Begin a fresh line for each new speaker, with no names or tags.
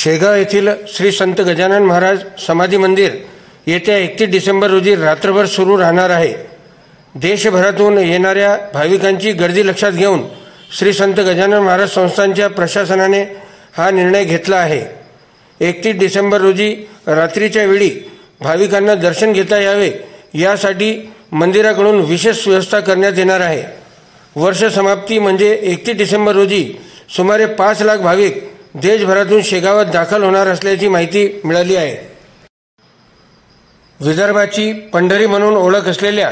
शेगाव येथील श्री संत गजानन महाराज समाधी मंदिर येत्या 31 डिसेंबर रोजी रात्रभर सुरू राहणार आहे। देशभरातून येणाऱ्या भाविकांची गर्दी लक्षात घेऊन श्री संत गजानन महाराज संस्थानच्या प्रशासनाने हा निर्णय घेतला आहे। 31 डिसेंबर रोजी रात्रीच्या वेळी भाविकांना दर्शन घेता यावे यासाठी मंदिराकडून विशेष व्यवस्था करण्यात येणार आहे। वर्ष समाप्ती म्हणजे 31 डिसेंबर रोजी सुमारे 5 लाख भाविक देशभरातून शेगावात दाखल होणार असल्याची माहिती मिळाली आहे। विदर्भाची पंढरी म्हणून ओळख असलेल्या